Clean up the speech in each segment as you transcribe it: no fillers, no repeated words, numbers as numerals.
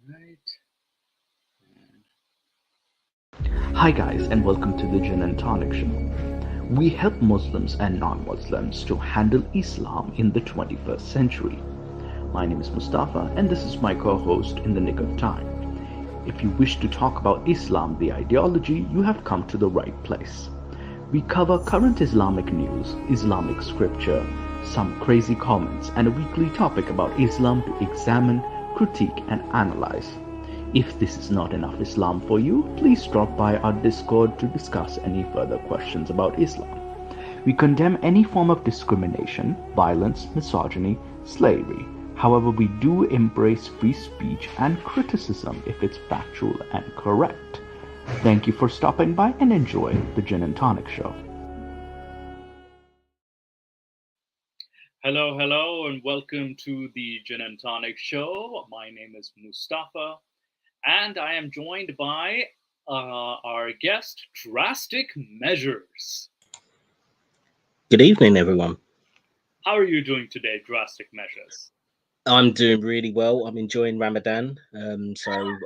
Right. Hi guys and welcome to the Jinn and Tonic show. We help Muslims and non-Muslims to handle Islam in the 21st century. My name is Mustafa and this is my co-host in the nick of time. If you wish to talk about Islam, the ideology, you have come to the right place. We cover current Islamic news, Islamic scripture, some crazy comments, and a weekly topic about Islam to examine, critique, and analyze. If this is not enough Islam for you, please drop by our Discord to discuss any further questions about Islam. We condemn any form of discrimination, violence, misogyny, slavery. However, we do embrace free speech and criticism if it's factual and correct. Thank you for stopping by and enjoy the Gin and Tonic show. Hello, and welcome to the Gin and Tonic show. My name is Mustafa, and I am joined by our guest, Drastic Measures. Good evening, everyone. How are you doing today, Drastic Measures? I'm doing really well. I'm enjoying Ramadan. So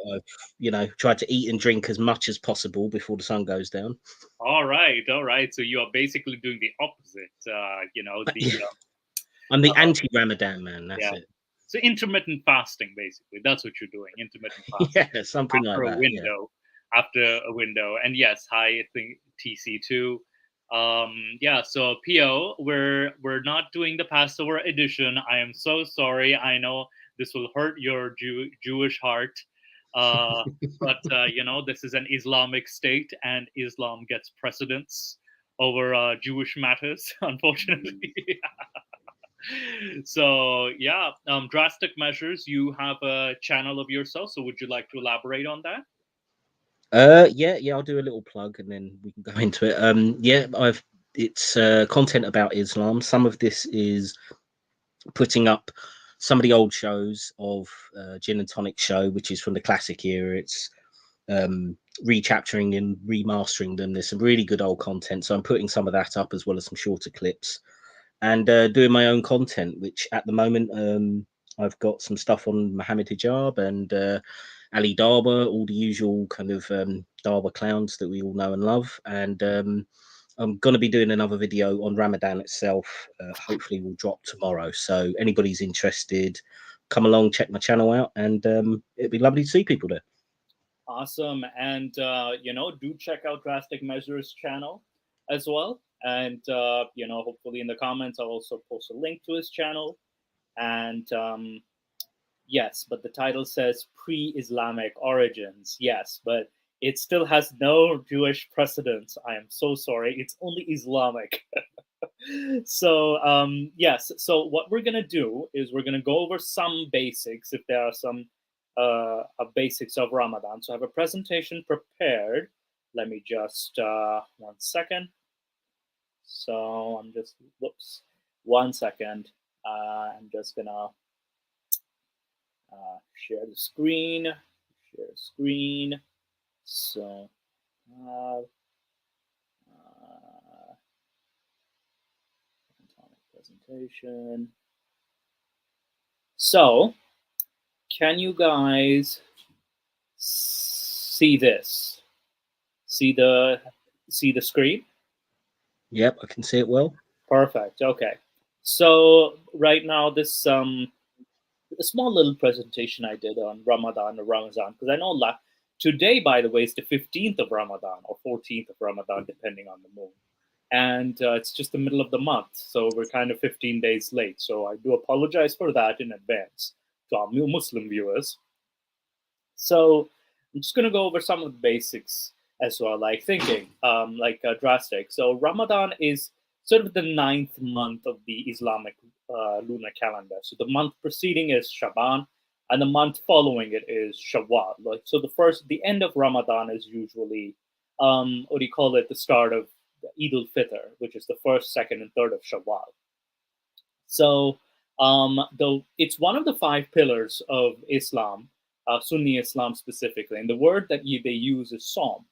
I've, tried to eat and drink as much as possible before the sun goes down. All right. So you are basically doing the opposite. I'm the anti-Ramadan man. That's it. So intermittent fasting, basically. That's what you're doing. Intermittent fasting. Yeah, something like that. After a window. And yes, hi, I think TC2. So PO, we're not doing the Passover edition. I am so sorry. I know this will hurt your Jewish heart. But this is an Islamic state, and Islam gets precedence over Jewish matters, unfortunately. So Drastic Measures, you have a channel of yourself, so would you like to elaborate on that? I'll do a little plug and then we can go into it. It's content about Islam. Some of this is putting up some of the old shows of Gin and Tonic show, which is from the classic era. It's recapturing and remastering them. There's some really good old content, so I'm putting some of that up as well as some shorter clips, and doing my own content, which at the moment I've got some stuff on Muhammad Hijab and Ali Darba, all the usual kind of Darba clowns that we all know and love. And I'm going to be doing another video on Ramadan itself. Hopefully will drop tomorrow. So anybody's interested, come along, check my channel out, and it'd be lovely to see people there. Awesome. And, do check out Drastic Measures channel as well. And, hopefully in the comments, I'll also post a link to his channel. And yes, but the title says pre-Islamic origins. Yes, but it still has no Jewish precedence. I am so sorry. It's only Islamic. So, yes. So what we're going to do is we're going to go over some basics, if there are some basics of Ramadan. So I have a presentation prepared. Let me just, 1 second. So I'm just, 1 second. I'm just going to share the screen. So, presentation. So, can you guys see this? See the screen? Yep, I can see it well. Perfect. Okay. So right now, this a small little presentation I did on Ramadan, because I know today, by the way, is the 15th of Ramadan or 14th of Ramadan, depending on the moon. And it's just the middle of the month, so we're kind of 15 days late. So I do apologize for that in advance to our new Muslim viewers. So I'm just going to go over some of the basics as well, like thinking, drastic. So Ramadan is sort of the 9th month of the Islamic lunar calendar. So the month preceding is Shaban, and the month following it is Shawwal. The end of Ramadan is usually, the start of Eid al-Fitr, which is the 1st, 2nd, and 3rd of Shawwal. So though it's one of the 5 pillars of Islam, Sunni Islam specifically, and the word that they use is Psalm.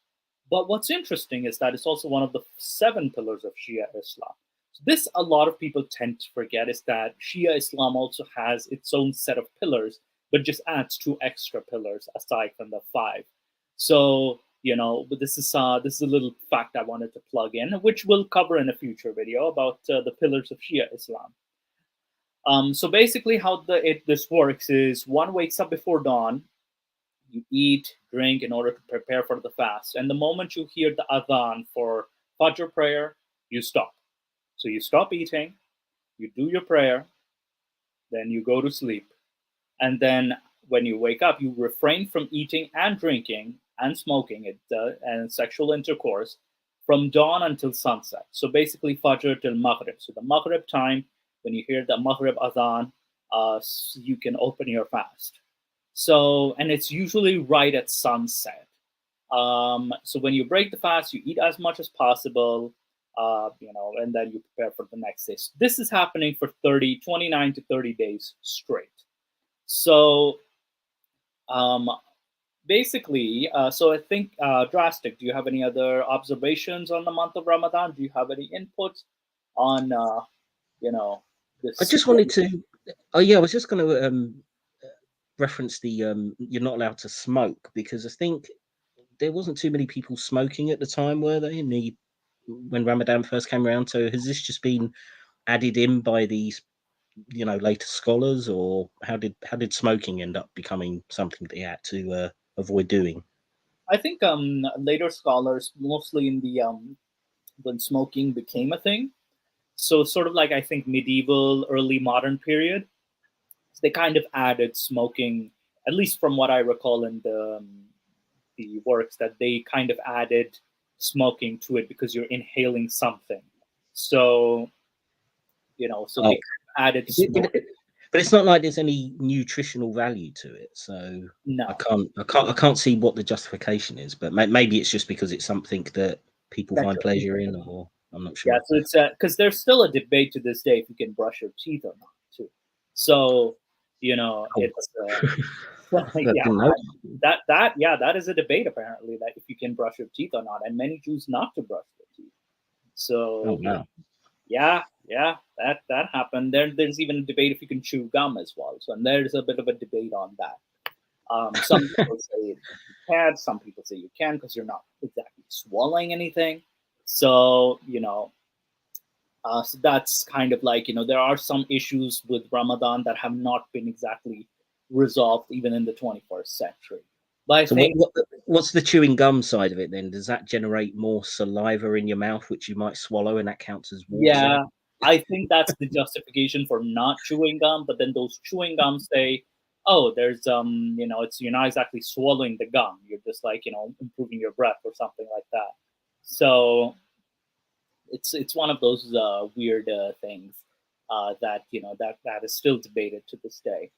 But what's interesting is that it's also one of the 7 pillars of Shia Islam. So this, a lot of people tend to forget, is that Shia Islam also has its own set of pillars but just adds 2 extra pillars aside from the 5. So but this is a little fact I wanted to plug in, which we'll cover in a future video about the pillars of Shia Islam. So basically, how this works is one wakes up before dawn, you eat, drink in order to prepare for the fast, and the moment you hear the adhan for Fajr prayer, you stop. So you stop eating, you do your prayer, then you go to sleep, and then when you wake up, you refrain from eating and drinking and smoking and sexual intercourse from dawn until sunset. So basically, Fajr till Maghrib. So the Maghrib time, when you hear the Maghrib adhan, you can open your fast. So, and it's usually right at sunset. So when you break the fast, you eat as much as possible, and then you prepare for the next day. So this is happening for 29 to 30 days straight. So basically, so I think, Drastic, do you have any other observations on the month of Ramadan? Do you have any input on, this? I just wanted to. Oh yeah, I was just going to reference the you're not allowed to smoke, because I think there wasn't too many people smoking at the time, were they? When Ramadan first came around. So has this just been added in by these later scholars, or how did smoking end up becoming something they had to avoid doing? I think later scholars, mostly in the when smoking became a thing, so sort of like, I think, medieval, early modern period, they kind of added smoking, at least from what I recall in the works, that they kind of added smoking to it because you're inhaling something. So so they added smoke. But it's not like there's any nutritional value to it, so No. I can't see what the justification is. But maybe it's just because it's something that people find pleasure in, or I'm not sure. Yeah, so it's because there's still a debate to this day if you can brush your teeth or not, too. So it's that is a debate, apparently, that if you can brush your teeth or not, and many choose not to brush their teeth. So wow. Yeah, that happened. There's even a debate if you can chew gum as well. So, and there's a bit of a debate on that. Some people say you can't. Some people say you can because you're not exactly swallowing anything. So so that's kind of like, there are some issues with Ramadan that have not been exactly resolved even in the 21st century. But I think, what's the chewing gum side of it then? Does that generate more saliva in your mouth, which you might swallow, and that counts as water? yeah, I think that's the justification for not chewing gum. But then those chewing gums say, oh, there's you're not exactly swallowing the gum. You're just like, improving your breath or something like that. So it's one of those weird things that that is still debated to this day.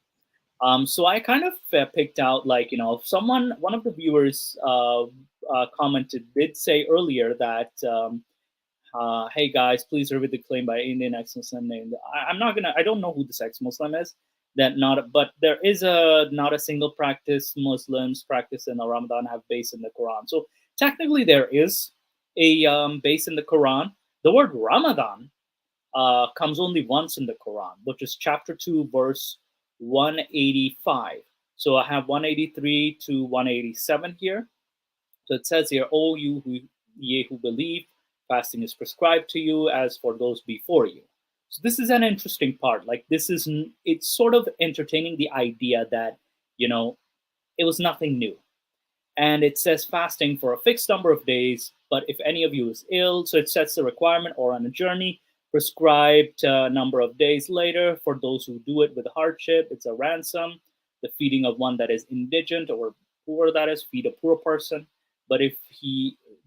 So I kind of picked out, like, one of the viewers commented, did say earlier that, hey guys, please read the claim by Indian ex-Muslim named. I don't know who this ex-Muslim is. But there is not a single practice Muslims practice in the Ramadan have base in the Quran. So technically there is a base in the Quran. The word Ramadan comes only once in the Quran, which is chapter 2, verse 185. So I have 183 to 187 here. So it says here, "O ye who believe, fasting is prescribed to you as for those before you." So this is an interesting part. Like, it's sort of entertaining the idea that it was nothing new. And it says fasting for a fixed number of days, but if any of you is ill, so it sets the requirement, or on a journey, prescribed number of days later. For those who do it with hardship, it's a ransom. The feeding of one that is indigent or poor, that is, feed a poor person. But if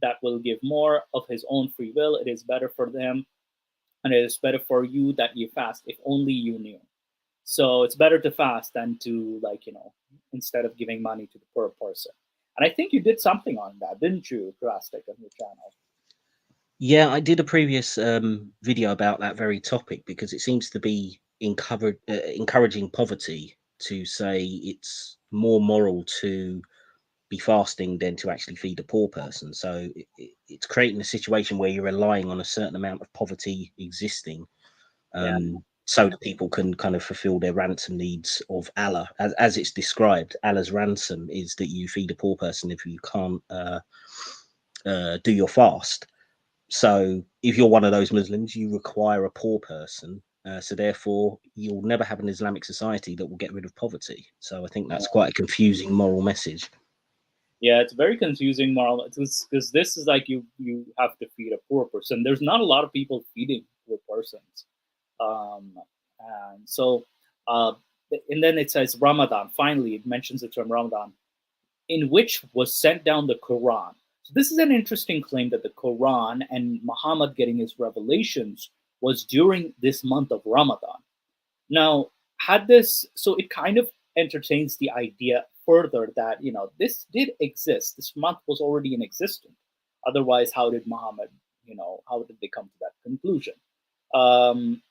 that will give more of his own free will, it is better for them, and it is better for you that you fast, if only you knew. So it's better to fast than to, like, instead of giving money to the poor person. And I think you did something on that, didn't you, Drastic, on your channel? Yeah, I did a previous video about that very topic, because it seems to be encouraging poverty, to say it's more moral to be fasting than to actually feed a poor person. So it's creating a situation where you're relying on a certain amount of poverty existing Yeah. so that people can kind of fulfill their ransom needs of Allah, as it's described. Allah's ransom is that you feed a poor person if you can't do your fast. So if you're one of those Muslims, you require a poor person. So therefore, you'll never have an Islamic society that will get rid of poverty. So I think that's quite a confusing moral message. Yeah, it's very confusing moral because this is like you have to feed a poor person. There's not a lot of people feeding poor persons, and so uh, and then it says Ramadan. Finally, it mentions the term Ramadan, in which was sent down the Quran. So this is an interesting claim that the Quran and Muhammad getting his revelations was during this month of Ramadan. Now, had this, so it kind of entertains the idea further that, this did exist. This month was already in existence. Otherwise, how did Muhammad, how did they come to that conclusion? Um,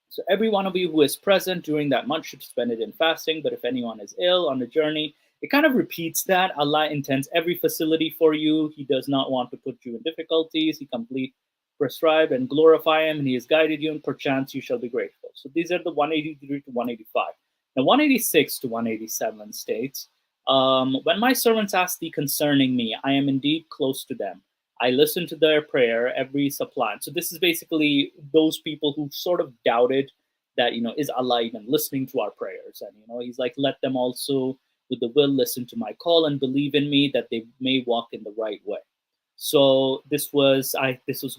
so every one of you who is present during that month should spend it in fasting. But if anyone is ill on a journey, it kind of repeats that. Allah intends every facility for you. He does not want to put you in difficulties. He complete prescribed and glorify him, and he has guided you, and perchance you shall be grateful. So these are the 183 to 185. Now 186 to 187 states, when my servants ask thee concerning me, I am indeed close to them. I listen to their prayer, every supplant. So this is basically those people who sort of doubted that, is Allah even listening to our prayers? And, he's like, let them also with the will listen to my call and believe in me, that they may walk in the right way. So this was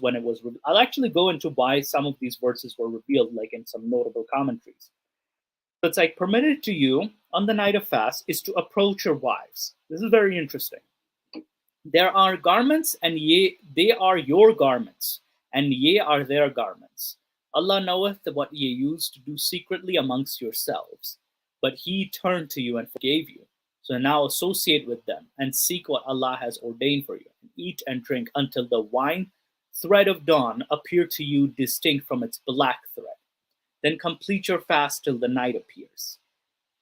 when it was. I'll actually go into why some of these verses were revealed, like in some notable commentaries. So it's like, permitted to you on the night of fast is to approach your wives. This is very interesting. There are garments, and ye they are your garments, and ye are their garments. Allah knoweth what ye used to do secretly amongst yourselves, but He turned to you and forgave you. So now associate with them and seek what Allah has ordained for you, and eat and drink until the wine thread of dawn appear to you distinct from its black thread. Then complete your fast till the night appears.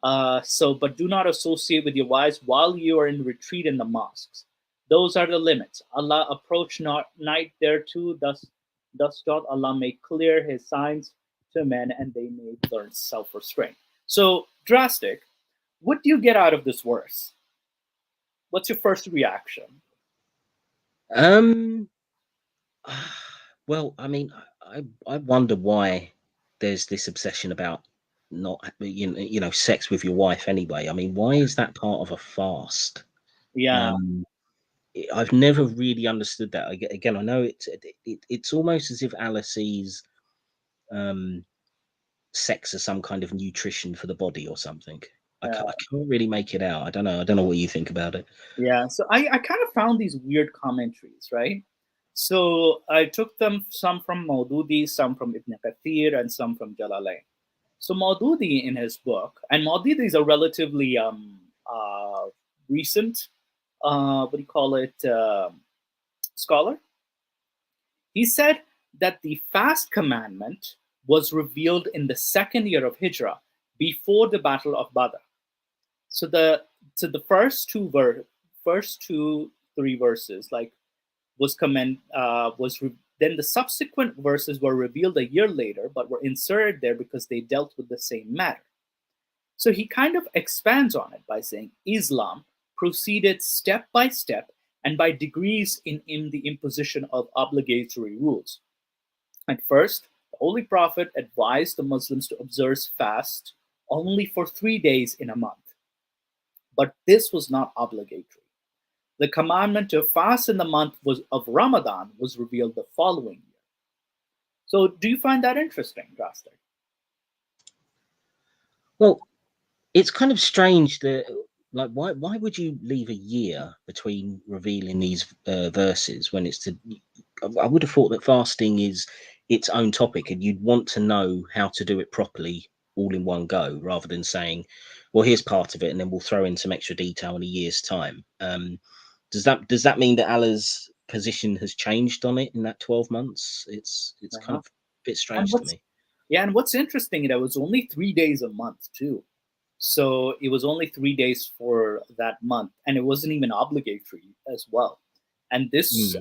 But do not associate with your wives while you are in retreat in the mosques. Those are the limits. Allah approach not night thereto, thus doth Allah make clear His signs to men, and they may learn self-restraint. So drastic. What do you get out of this verse? What's your first reaction? Well, I mean, I wonder why there's this obsession about not, sex with your wife anyway. I mean, why is that part of a fast? Yeah. I've never really understood that. Again, I know it's almost as if Allah sees sex as some kind of nutrition for the body or something. I can't really make it out. I don't know what you think about it. Yeah. So I kind of found these weird commentaries, right? So I took some from Maududi, some from Ibn Kathir, and some from Jalalain. So Maududi in his book, and Maududi is a relatively recent, scholar. He said that the fast commandment was revealed in the second year of Hijrah, before the Battle of Badr. So the first two three verses then the subsequent verses were revealed a year later, but were inserted there because they dealt with the same matter. So he kind of expands on it by saying Islam proceeded step by step and by degrees in the imposition of obligatory rules. At first, the Holy Prophet advised the Muslims to observe fast only for 3 days in a month. But this was not obligatory. The commandment to fast in the month of Ramadan was revealed the following year. So do you find that interesting, Drastic? Well, it's kind of strange that, like, why would you leave a year between revealing these verses when it's I would have thought that fasting is its own topic, and you'd want to know how to do it properly all in one go, rather than saying, well, here's part of it and then we'll throw in some extra detail in a year's time. Does that mean that Allah's position has changed on it in that 12 months? It's kind of a bit strange to me. Yeah, and what's interesting, it was only 3 days a month too. So it was only 3 days for that month, and it wasn't even obligatory as well. And this,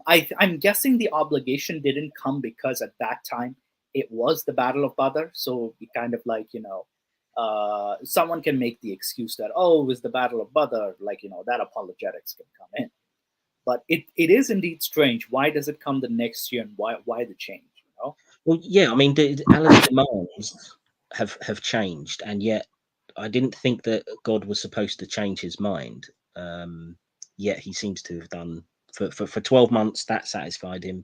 I'm guessing the obligation didn't come because at that time it was the Battle of Badr. So we kind of like, someone can make the excuse that, oh, it was the Battle of Badr, like, that apologetics can come in. But it is indeed strange. Why does it come the next year, and why the change? Well, yeah, I mean, Allah's demands have changed, and yet I didn't think that God was supposed to change his mind. Yet he seems to have done for 12 months. That satisfied him.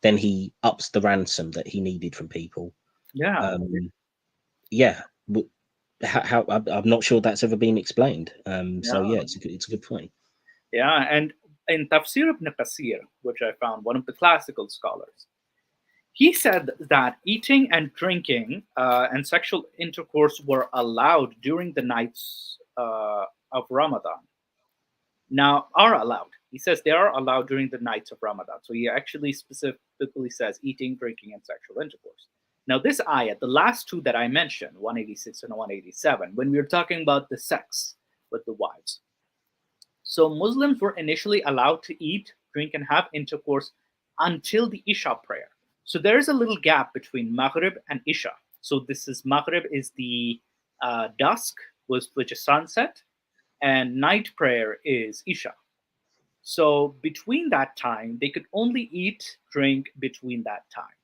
Then he ups the ransom that he needed from people. Yeah, Yeah. How I'm not sure that's ever been explained. So yeah, yeah, it's a good point. yeah. And in Tafsir ibn Qasir, which I found, one of the classical scholars, he said that eating and drinking and sexual intercourse were allowed during the nights of Ramadan. Now, are allowed. He says they are allowed during the nights of Ramadan. So he actually specifically says eating, drinking, and sexual intercourse. Now, this ayat, the last two that I mentioned, 186 and 187, when we were talking about the sex with the wives. So Muslims were initially allowed to eat, drink, and have intercourse until the Isha prayer. So there is a little gap between Maghrib and Isha. So this is Maghrib is the dusk, which is sunset, and night prayer is Isha. So between that time, they could only eat, drink between that time.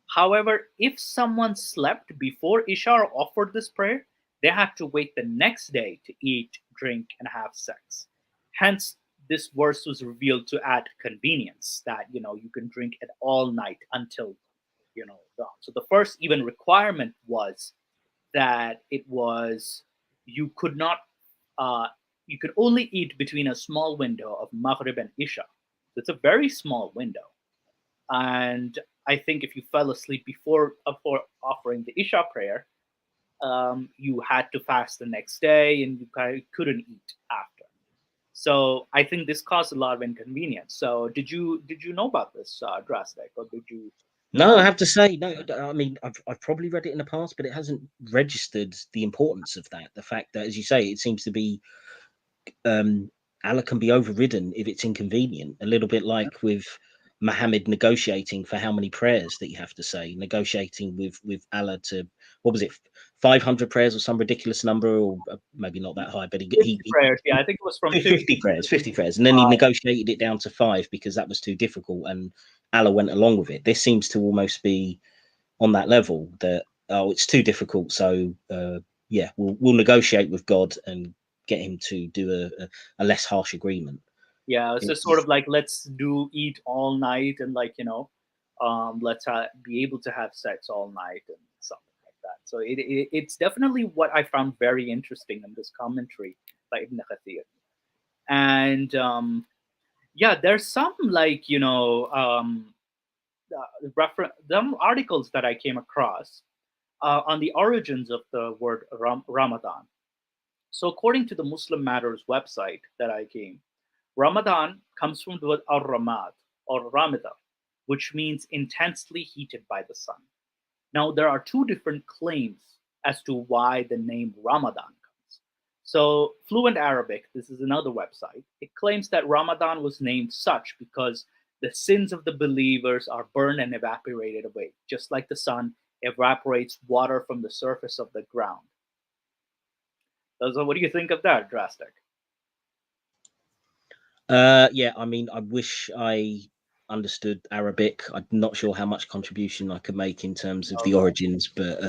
However, if someone slept before Isha or offered this prayer, they had to wait the next day to eat, drink, and have sex. Hence, this verse was revealed to add convenience that you can drink it all night until dawn. So the first even requirement was that it was you could not you could only eat between a small window of Maghrib and Isha. So it's a very small window. And I think if you fell asleep before offering the Isha prayer, you had to fast the next day, and you couldn't eat after. So I think this caused a lot of inconvenience. So did you know about this drastic, or did you? No, I have to say, no. I mean, I've probably read it in the past, but it hasn't registered the importance of that. The fact that, as you say, it seems to be Allah can be overridden if it's inconvenient. A little bit like with Muhammad negotiating for how many prayers that you have to say, negotiating with Allah to, what was it, 500 prayers or some ridiculous number, or maybe not that high, but 50 prayers. Yeah, I think it was from 50 prayers, 50 prayers, and then he negotiated it down to 5 because that was too difficult, and Allah went along with it. This seems to almost be on that level that, oh, it's too difficult, so yeah, we'll negotiate with God and get him to do a less harsh agreement. Yeah, it's just sort of like, let's eat all night, and let's be able to have sex all night and something like that. So it's definitely what I found very interesting in this commentary by Ibn Kathir. And yeah, there's some some articles that I came across on the origins of the word Ramadan. So according to the Muslim Matters website that I came, Ramadan comes from the word al-ramad or ramida, which means intensely heated by the sun. Now, there are two different claims as to why the name Ramadan comes. So, Fluent Arabic, this is another website, it claims that Ramadan was named such because the sins of the believers are burned and evaporated away, just like the sun evaporates water from the surface of the ground. So, what do you think of that, Drastic? Yeah, I mean, I wish I understood Arabic. I'm not sure how much contribution I could make in terms of the origins, but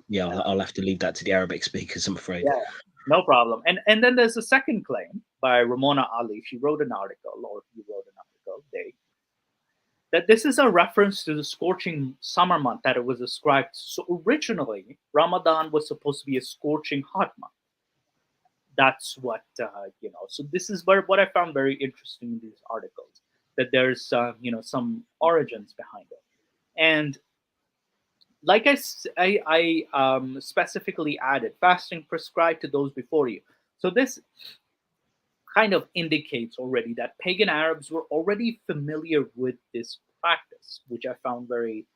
yeah, I'll have to leave that to the Arabic speakers, I'm afraid. Yeah, no problem. And then there's a second claim by Ramona Ali. She wrote an article, or he wrote an article, that this is a reference to the scorching summer month that it was ascribed. So originally, Ramadan was supposed to be a scorching hot month. That's what So this is what I found very interesting in these articles, that there's some origins behind it. And like I specifically added, fasting prescribed to those before you. So this kind of indicates already that pagan Arabs were already familiar with this practice, which I found very,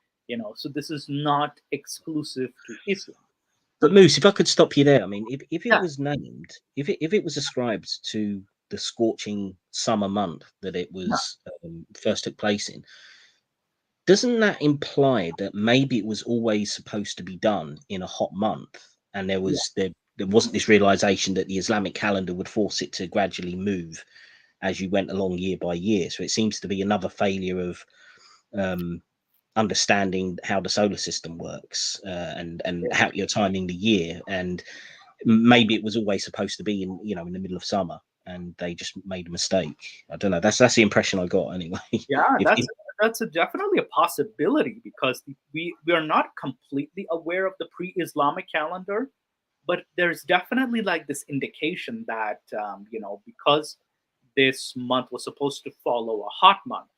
so this is not exclusive to Islam. But Moose, if I could stop you there, I mean, if it Yeah. was named, if it was ascribed to the scorching summer month that it was first took place in, doesn't that imply that maybe it was always supposed to be done in a hot month, and there wasn't this realization that the Islamic calendar would force it to gradually move as you went along year by year? So it seems to be another failure of understanding how the solar system works, and how you're timing the year. And maybe it was always supposed to be in the middle of summer, and they just made a mistake. I don't know. That's the impression I got anyway. Yeah, if, that's definitely a possibility, because we are not completely aware of the pre-Islamic calendar, but there's definitely like this indication that because this month was supposed to follow a hot month,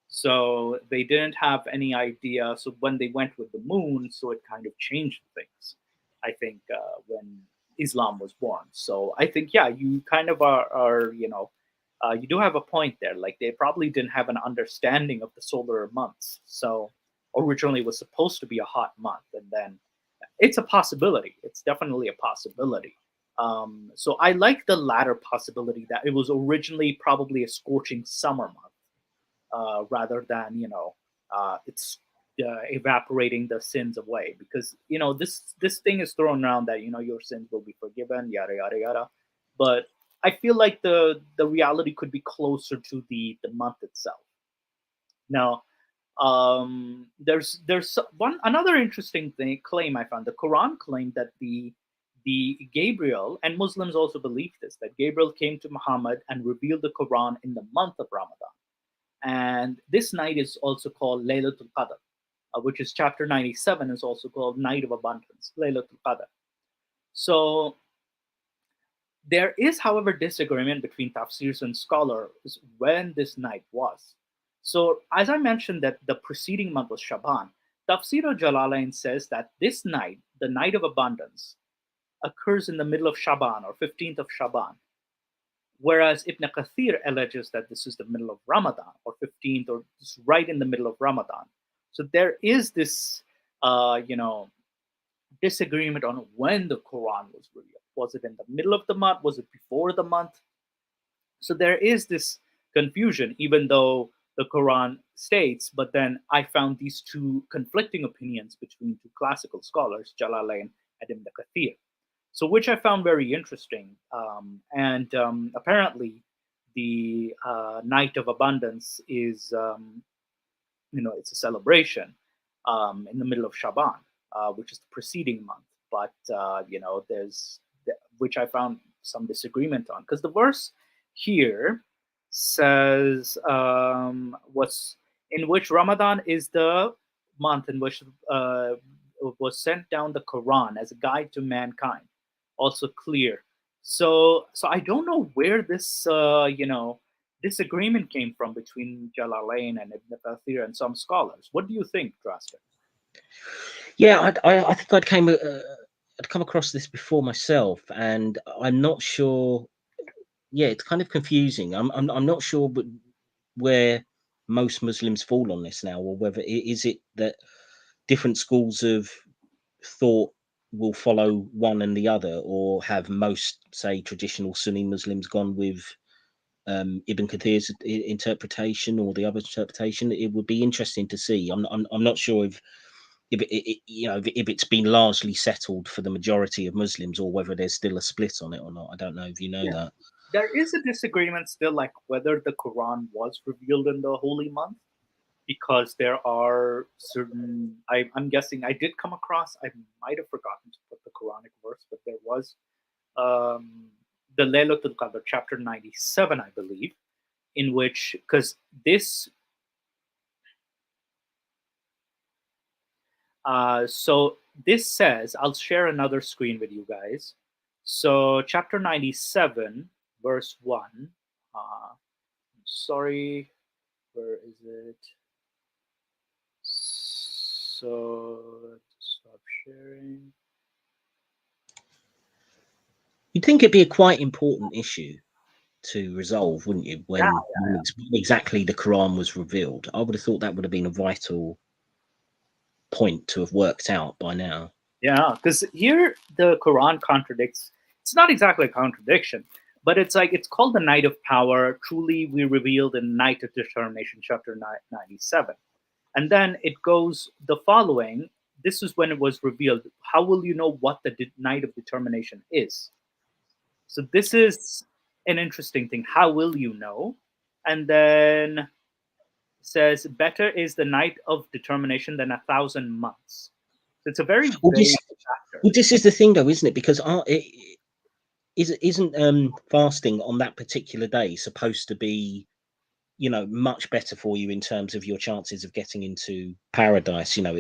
so they didn't have any idea. So when they went with the moon, so it kind of changed things. I think when Islam was born. So I think, yeah, you kind of are you do have a point there. Like, they probably didn't have an understanding of the solar months. So originally it was supposed to be a hot month, and then it's a possibility. It's definitely a possibility. So I like the latter possibility, that it was originally probably a scorching summer month, rather than it's evaporating the sins away, because this thing is thrown around that your sins will be forgiven, yada yada yada. But I feel like the reality could be closer to the month itself. Now, there's one another interesting thing claim I found. The Quran claimed that the Gabriel, and Muslims also believe this, that Gabriel came to Muhammad and revealed the Quran in the month of Ramadan. And this night is also called Laylatul Qadr, which is chapter 97 is also called Night of Abundance, Laylatul Qadr. So there is, however, disagreement between tafsirs and scholars when this night was. So, as I mentioned, that the preceding month was Shaban. Tafsir al-Jalalain says that this night, the night of abundance, occurs in the middle of Shaban, or 15th of Shaban, whereas Ibn Kathir alleges that this is the middle of Ramadan, or 15th, or just right in the middle of Ramadan. So there is this, disagreement on when the Quran was revealed. Was it in the middle of the month? Was it before the month? So there is this confusion, even though the Quran states. But then I found these two conflicting opinions between two classical scholars, Jalalain and Ibn Kathir. So, which I found very interesting. And apparently, the Night of Abundance is, it's a celebration in the middle of Shaban, which is the preceding month. But, there's, which I found some disagreement on, because the verse here says, what's in which Ramadan is the month in which was sent down the Quran as a guide to mankind, also clear. So I don't know where this disagreement came from between Jalalain and Ibn Kathir and some scholars. What do you think, Drastic? Yeah, I think I'd come across this before myself, and I'm not sure. Yeah, it's kind of confusing. I'm not sure, but where most Muslims fall on this now, or whether is it that different schools of thought will follow one and the other, or have most, say, traditional Sunni Muslims gone with Ibn Kathir's interpretation or the other interpretation? It would be interesting to see. I'm not sure if it's been largely settled for the majority of Muslims, or whether there's still a split on it or not. I don't know if you know that. There is a disagreement still, like whether the Quran was revealed in the holy month, because there are certain. I'm guessing I did come across. I might have forgotten to put the Quranic verse, but there was the Laylatul Qadr, chapter 97, I believe, in which, because this. So this says, I'll share another screen with you guys. So chapter 97, verse 1. Sorry, where is it? So stop sharing. You'd think it'd be a quite important issue to resolve, wouldn't you? When exactly the Quran was revealed, I would have thought that would have been a vital point to have worked out by now. Yeah, because here the Quran contradicts. It's not exactly a contradiction, but it's like, it's called the Night of Power. Truly, we revealed in Night of Determination, chapter 97. And then it goes the following. This is when it was revealed. How will you know what the night of determination is? So this is an interesting thing. How will you know? And then says, better is the night of determination than 1,000 months. So it's a very Well, vague chapter. this is the thing, though, isn't it? Because isn't fasting on that particular day supposed to be, much better for you in terms of your chances of getting into paradise? Yeah.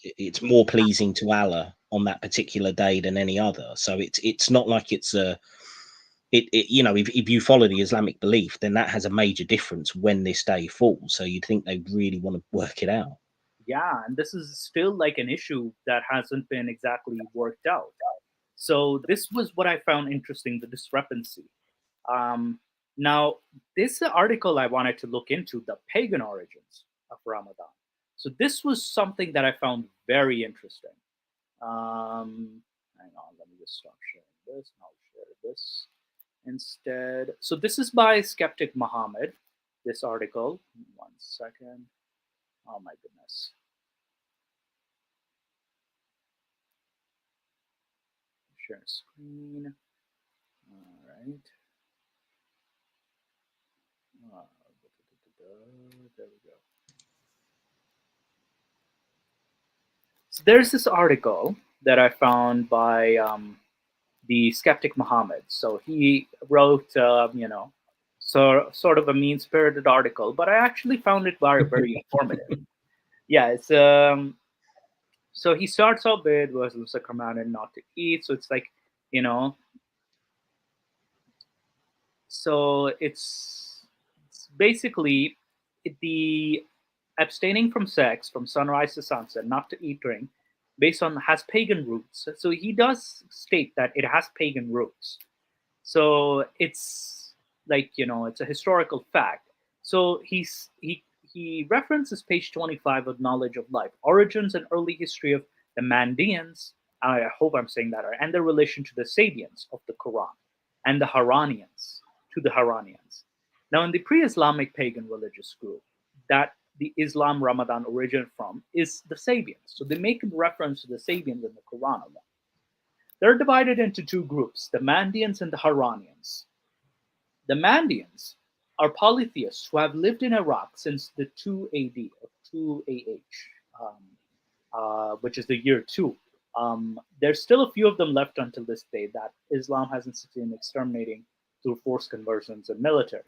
It's more pleasing to Allah on that particular day than any other. So it's not like it's a if you follow the Islamic belief, then that has a major difference when this day falls. So you'd think they really want to work it out. Yeah, and this is still like an issue that hasn't been exactly worked out. So this was what I found interesting, the discrepancy. Um, Now, this article I wanted to look into the pagan origins of Ramadan. So this was something that I found very interesting. Hang on, let me just stop sharing this, and I'll share this instead. So this is by Skeptic Muhammad. This article. One second. Oh my goodness. Share screen. All right. There we go. So there's this article that I found by the skeptic Muhammad. So he wrote, sort of a mean-spirited article, but I actually found it very, very informative. Yeah, it's so he starts off with Muslims are commanded not to eat. So it's like, you know, so it's basically the abstaining from sex from sunrise to sunset, not to eat, drink, based on has pagan roots. So he does state that it has pagan roots. So it's like, it's a historical fact. So he references page 25 of Knowledge of Life, origins and early history of the Mandians. I hope I'm saying that right, and their relation to the Sabians of the Quran, and the Haranians to the Haranians. Now, in the pre-Islamic pagan religious group that the Islam Ramadan originated from is the Sabians. So they make reference to the Sabians in the Quran. They're divided into two groups, the Mandians and the Haranians. The Mandians are polytheists who have lived in Iraq since the 2 AD or 2 AH, which is the year 2. There's still a few of them left until this day that Islam hasn't succeeded in exterminating through forced conversions and military.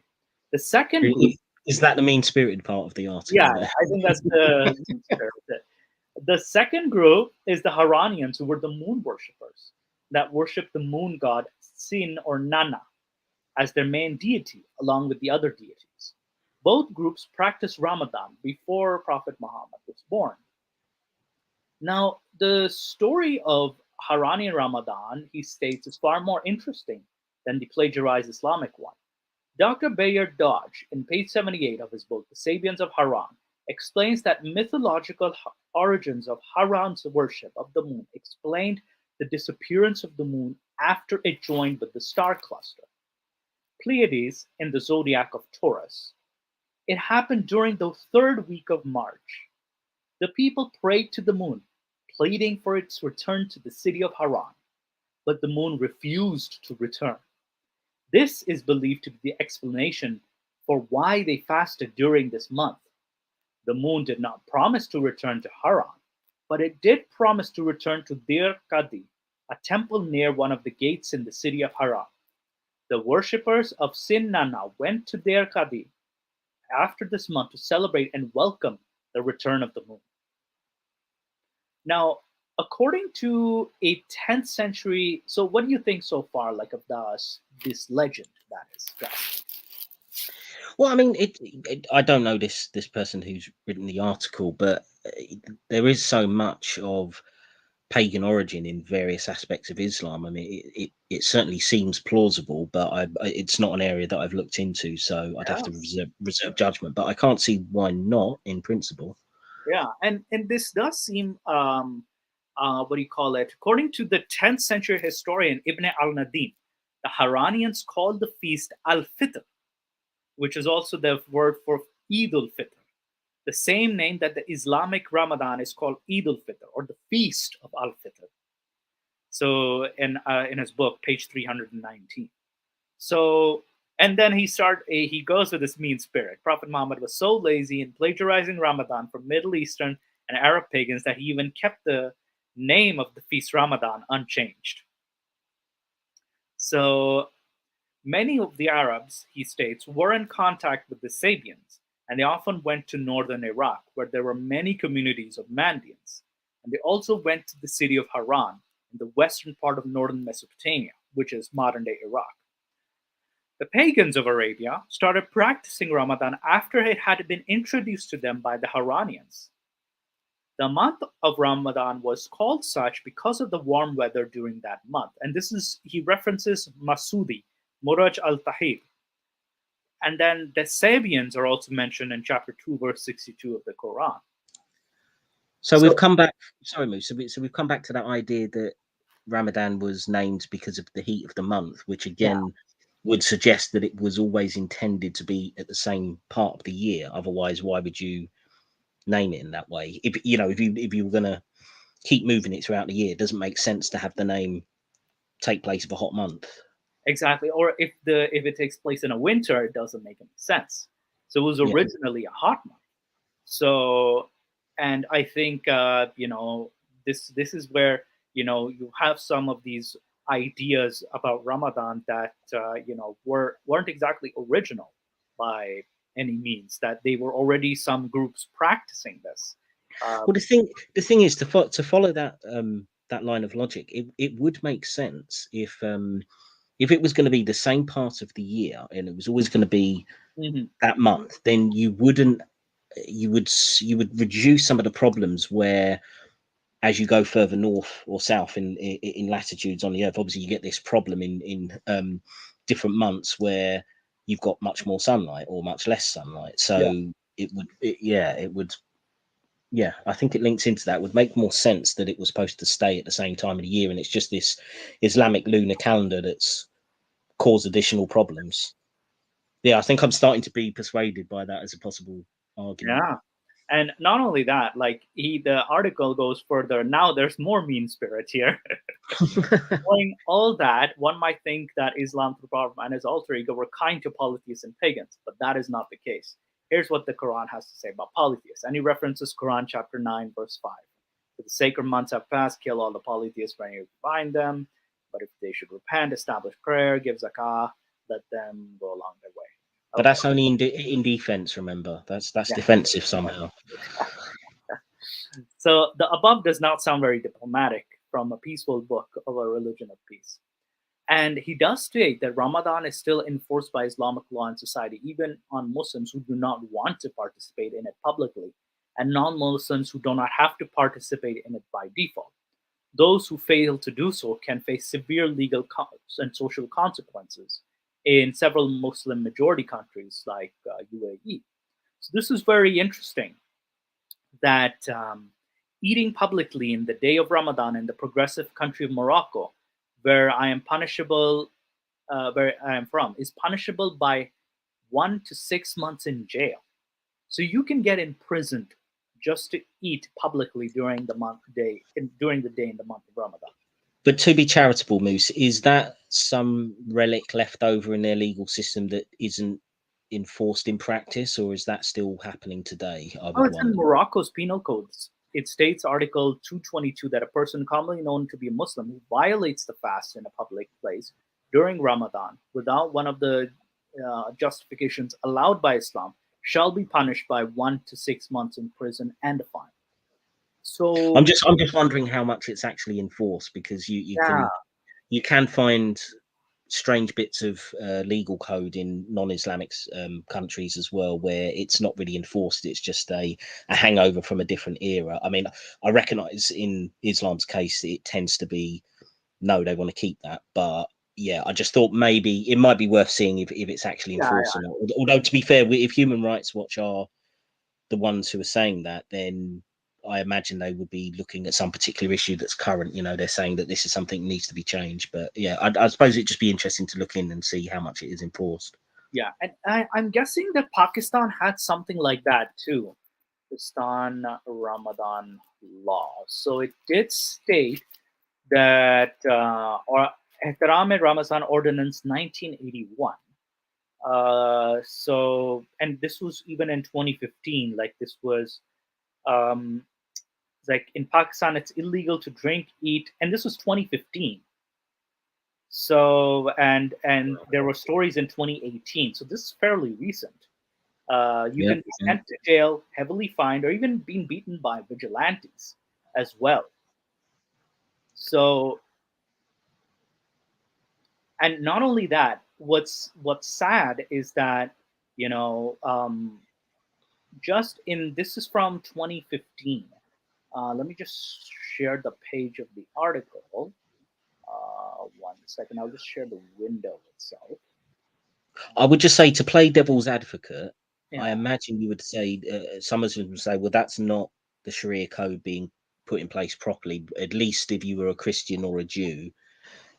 The second group, Is that the mean-spirited part of the article? yeah, There? I think that's the second group is the Haranians, who were the moon worshippers that worship the moon god Sin or Nana as their main deity, along with the other deities. Both groups practiced Ramadan before Prophet Muhammad was born. Now, the story of Haranian Ramadan, he states, is far more interesting than the plagiarized Islamic one. Dr. Bayard Dodge, in page 78 of his book, The Sabians of Haran, explains that mythological origins of Haran's worship of the moon explained the disappearance of the moon after it joined with the star cluster Pleiades in the zodiac of Taurus. It happened during the third week of March. The people prayed to the moon, pleading for its return to the city of Haran, but the moon refused to return. This is believed to be the explanation for why they fasted during this month. The moon did not promise to return to Haran, but it did promise to return to Dir Qadi, a temple near one of the gates in the city of Haran. The worshippers of Sin Nana went to Dir Qadi after this month to celebrate and welcome the return of the moon. Now, according to a 10th century, so what do you think so far, like of this legend that is? Well, I mean, I don't know this person who's written the article, but there is so much of pagan origin in various aspects of Islam. I mean, it certainly seems plausible, but it's not an area that I've looked into, so I'd have to reserve judgment. But I can't see why not, in principle. Yeah, and this does seem what do you call it? According to the 10th century historian Ibn al-Nadim, the Haranians called the feast al-Fitr, which is also the word for Eid al-Fitr. the same name that the Islamic Ramadan is called Eid al-Fitr, or the Feast of Al-Fitr. So in his book, page 319. So, and then he goes with this mean spirit. Prophet Muhammad was so lazy in plagiarizing Ramadan from Middle Eastern and Arab pagans that he even kept the name of the feast Ramadan unchanged. So many of the Arabs, he states, were in contact with the Sabians, and they often went to northern Iraq, where there were many communities of Mandiants. And they also went to the city of Haran in the western part of northern Mesopotamia, which is modern-day Iraq. The pagans of Arabia started practicing Ramadan after it had been introduced to them by the Haranians. The month of Ramadan was called such because of the warm weather during that month. And he references Masudi, Muraj al-Tahib. And then the Sabians are also mentioned in chapter 2, verse 62 of the Quran. So we've come back, sorry, Moose, so we've come back to that idea that Ramadan was named because of the heat of the month, which again would suggest that it was always intended to be at the same part of the year. Otherwise, why would you name it in that way? If you were going to keep moving it throughout the year, it doesn't make sense to have the name take place of a hot month. Exactly. Or if it takes place in a winter, it doesn't make any sense. So it was originally a hot month. So, and I think this is where you have some of these ideas about Ramadan that weren't exactly original by any means. That they were already some groups practicing this. Well, the thing is to follow that that line of logic. It would make sense if it was going to be the same part of the year and it was always going to be that month. Then you would reduce some of the problems where, as you go further north or south in latitudes on the earth, obviously you get this problem in different months where you've got much more sunlight or much less sunlight. So it would. Yeah, I think it links into that. It would make more sense that it was supposed to stay at the same time of the year, and it's just this Islamic lunar calendar that's caused additional problems. Yeah, I think I'm starting to be persuaded by that as a possible argument. Yeah. And not only that, the article goes further. Now there's more mean spirit here. Knowing all that, one might think that Islam, through Prophet and his alter ego, were kind to polytheists and pagans, but that is not the case. Here's what the Quran has to say about polytheists. And he references Quran chapter 9, verse 5. If the sacred months have passed, kill all the polytheists when you find them. But if they should repent, establish prayer, give zakah, let them go along their way. But that's only in defense, remember. That's defensive somehow. So the above does not sound very diplomatic from a peaceful book of a religion of peace. And he does state that Ramadan is still enforced by Islamic law and society, even on Muslims who do not want to participate in it publicly, and non-Muslims who do not have to participate in it by default. Those who fail to do so can face severe legal and social consequences in several Muslim majority countries like UAE. So this is very interesting that eating publicly in the day of Ramadan in the progressive country of Morocco, where I am where I am from, is punishable by 1 to 6 months in jail. So you can get imprisoned just to eat publicly during the day in the month of Ramadan. But to be charitable, Moose, is that some relic left over in their legal system that isn't enforced in practice, or is that still happening today? It's in Morocco's penal codes. It states Article 222 that a person commonly known to be a Muslim who violates the fast in a public place during Ramadan without one of the justifications allowed by Islam shall be punished by 1 to 6 months in prison and a fine. So I'm just wondering how much it's actually enforced, because you can find strange bits of legal code in non-Islamic countries as well, where it's not really enforced. It's just a hangover from a different era. I mean, I recognize in Islam's case it tends to be no, they want to keep that, but yeah, I just thought maybe it might be worth seeing if it's actually enforced or not. Although, to be fair, if Human Rights Watch are the ones who are saying that, then I imagine they would be looking at some particular issue that's current. They're saying that this is something that needs to be changed. But yeah, I suppose it'd just be interesting to look in and see how much it is enforced. Yeah, and I'm guessing that Pakistan had something like that too. Pakistan Ramadan law. So it did state that, or Ehtaram Ramazan Ordinance 1981. And this was even in 2015. Like this was, um, like in Pakistan, it's illegal to drink, eat, and this was 2015. So and there were stories in 2018. So this is fairly recent. You Yeah. can be sent to jail, heavily fined, or even being beaten by vigilantes as well. So, and not only that, what's sad is that, you know, just in this is from 2015. Let me just share the page of the article. 1 second, I'll just share the window itself. I would just say, to play devil's advocate, I Yeah. imagine you would say, some Muslims would say, well, that's not the Sharia code being put in place properly. At least if you were a Christian or a Jew,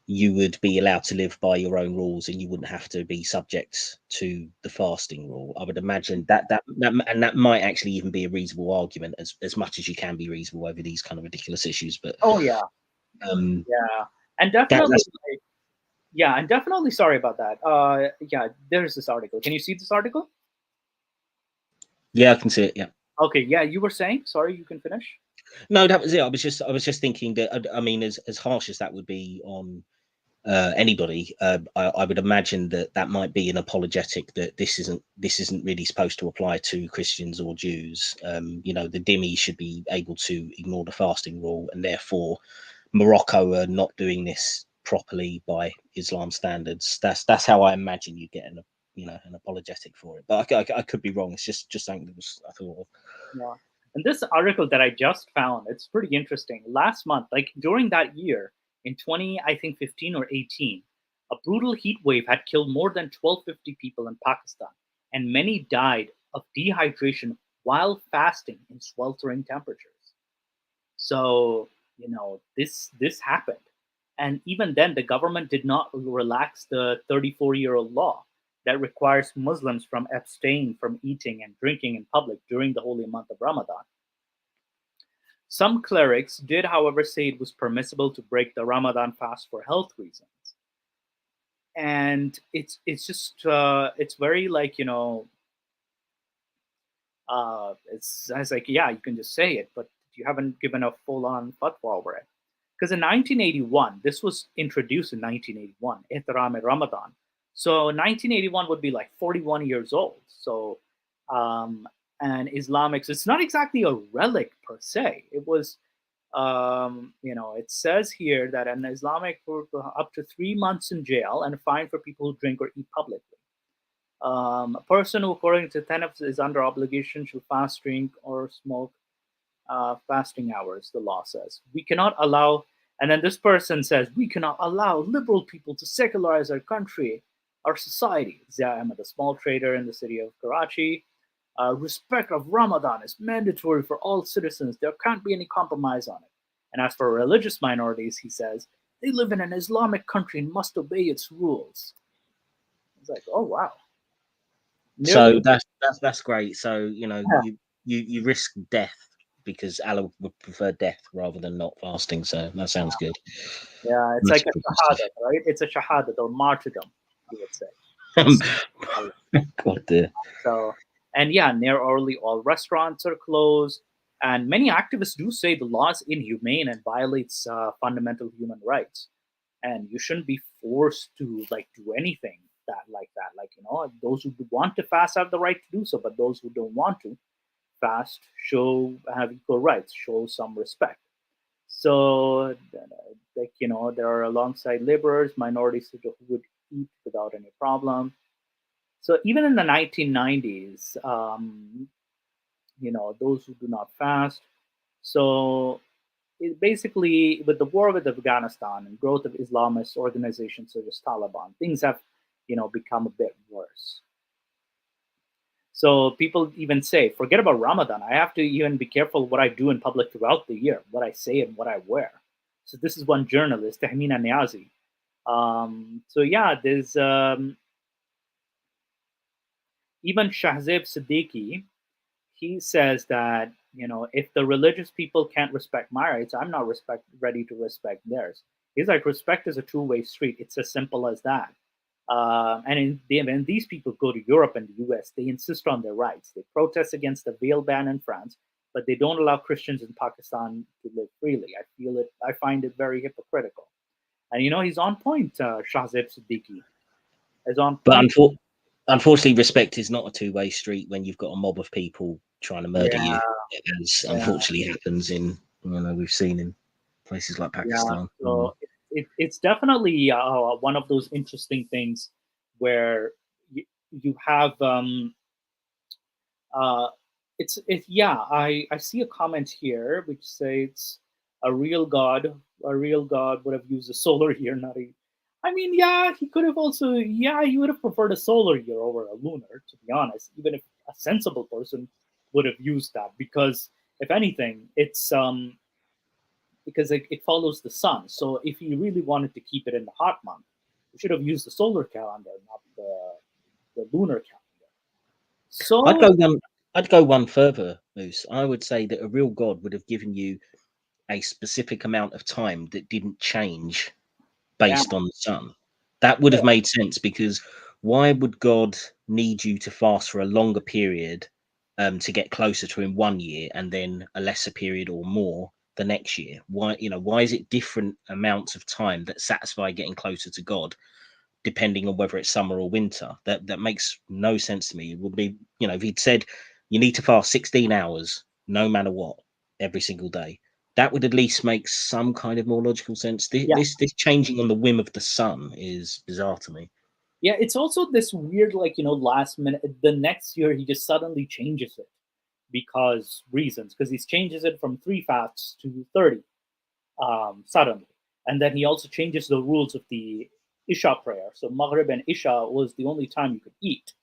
you would be allowed to live by your own rules, and you wouldn't have to be subject to the fasting rule. I would imagine that might actually even be a reasonable argument, as much as you can be reasonable over these kind of ridiculous issues. But Oh yeah. um, Yeah. And definitely, that's yeah, and definitely sorry about that. Yeah, there's this article. Can you see this article? yeah, I can see it. Yeah. Okay, yeah, you were saying. Sorry, you can finish. No, that was it. I was just thinking that, I mean, as harsh as that would be on anybody, I would imagine that might be an apologetic that this isn't really supposed to apply to Christians or Jews. You know, the dhimmi should be able to ignore the fasting rule, and therefore Morocco are not doing this properly by Islam standards. That's how I imagine you get an apologetic for it. But I could be wrong. It's just something that was I thought of. Yeah. And this article that I just found, it's pretty interesting. Last month, like during that year, in 20, I think 15 or 18, a brutal heat wave had killed more than 1250 people in Pakistan, and many died of dehydration while fasting in sweltering temperatures. So, this happened. And even then, the government did not relax the 34-year-old law that requires Muslims from abstain from eating and drinking in public during the holy month of Ramadan. Some clerics did, however, say it was permissible to break the Ramadan fast for health reasons. And it's just it's very like it's like, yeah, you can just say it, but you haven't given a full on fatwa over it. Because in 1981, this was introduced in 1981, Ihtaram Ramadan. So 1981 would be like 41 years old. So, and Islamic, so it's not exactly a relic per se. It was, it says here that an Islamic for up to 3 months in jail and a fine for people who drink or eat publicly. A person who, according to tenets, is under obligation shall fast, drink, or smoke fasting hours, the law says. We cannot allow, and then this person says, we cannot allow liberal people to secularize our country, our society. Zia Ahmed, a small trader in the city of Karachi. Respect of Ramadan is mandatory for all citizens. There can't be any compromise on it. And as for religious minorities, he says, they live in an Islamic country and must obey its rules. It's like, oh, wow. So that's great. So Yeah. you risk death because Allah would prefer death rather than not fasting. So that sounds good. Yeah, it's That's like a shahada, right? It's a shahada or martyrdom, you would say. God dear. So, and yeah, near early all restaurants are closed, and many activists do say the law is inhumane and violates fundamental human rights, and you shouldn't be forced to like do anything like that. Like those who want to fast have the right to do so, but those who don't want to fast have equal rights, show some respect. So, like there are alongside laborers, minorities who would eat without any problem. So even in the 1990s, those who do not fast. So basically, with the war with Afghanistan and growth of Islamist organizations such as Taliban, things have, become a bit worse. So people even say, forget about Ramadan. I have to even be careful what I do in public throughout the year, what I say and what I wear. So this is one journalist, Tahmina Niazi. So yeah, there's even Shahzeb Siddiqui. he says that, if the religious people can't respect my rights, I'm not ready to respect theirs. He's like, respect is a two-way street. It's as simple as that. When these people go to Europe and the US, they insist on their rights. They protest against the veil ban in France, but they don't allow Christians in Pakistan to live freely. I find it very hypocritical. And he's on point. Shahzeb Siddiqui is on But point. unfortunately, respect is not a two-way street when you've got a mob of people trying to murder Yeah, you, as yeah, unfortunately happens in, we've seen in places like yeah. Pakistan. So it's definitely one of those interesting things where you have uh, yeah. I see a comment here which says a real god would have used a solar year, not a. I mean, yeah, he could have also, yeah, he would have preferred a solar year over a lunar, to be honest. Even if a sensible person would have used that, because if anything, it's because it follows the sun. So if he really wanted to keep it in the hot month, he should have used the solar calendar, not the lunar calendar. I'd So go one. I'd go one further, Moose. I would say that a real god would have given you a specific amount of time that didn't change yeah, based on the sun. That would have yeah, made sense, because why would God need you to fast for a longer period to get closer to him one year and then a lesser period or more the next year? Why is it different amounts of time that satisfy getting closer to God depending on whether it's summer or winter? That makes no sense to me. It would be, if he'd said you need to fast 16 hours no matter what every single day, that would at least make some kind of more logical sense. This, yeah. this changing on the whim of the sun is bizarre to me. Yeah, it's also this weird, like, last minute. The next year, he just suddenly changes it because reasons. Because he changes it from 3 fasts to 30 suddenly. And then he also changes the rules of the Isha prayer. So Maghrib and Isha was the only time you could eat,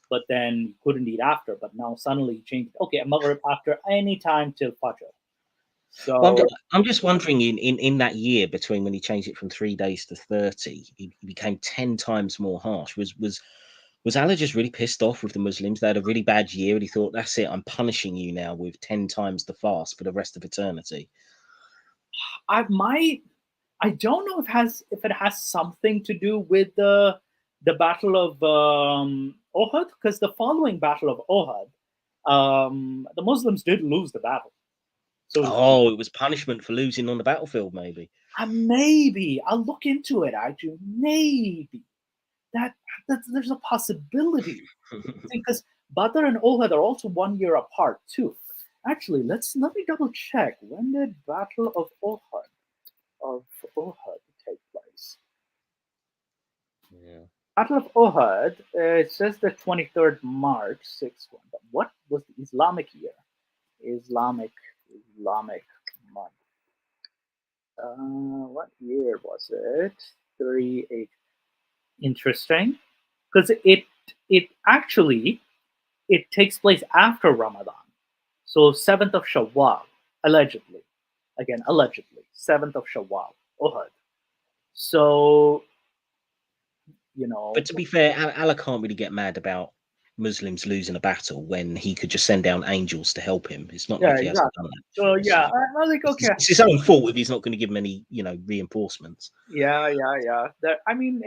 but then you couldn't eat after. But now suddenly he changed, okay, Maghrib after any time till Fajr. Well, So I'm just wondering, in that year between when he changed it from 3 days to 30, he became 10 times more harsh. Was Allah just really pissed off with the Muslims? They had a really bad year and he thought, that's it, I'm punishing you now with 10 times the fast for the rest of eternity. I don't know if it has something to do with the battle of Ohud, because the following battle of Ohud, the Muslims did lose the battle, so to speak. Oh, it was punishment for losing on the battlefield, maybe. Maybe I'll look into it. Actually, maybe that, there's a possibility, because Badr and Ohud are also 1 year apart too. Actually, let me double check. When did Battle of Ohud take place? Yeah. Battle of Ohud, it says the 23rd March, 6-1. But what was the Islamic year? Islamic month. What year was it? 3-8. Interesting, because it actually it takes place after Ramadan, so 7th of Shawwal, allegedly. Again, allegedly, 7th of Shawwal, Ohud. So you know, But to be fair, Allah can't really get mad about Muslims losing a battle when he could just send down angels to help him. It's not yeah, like he hasn't done exactly. that So before. yeah, So I was like, okay, it's his own fault if he's not going to give him any, reinforcements. yeah. I mean,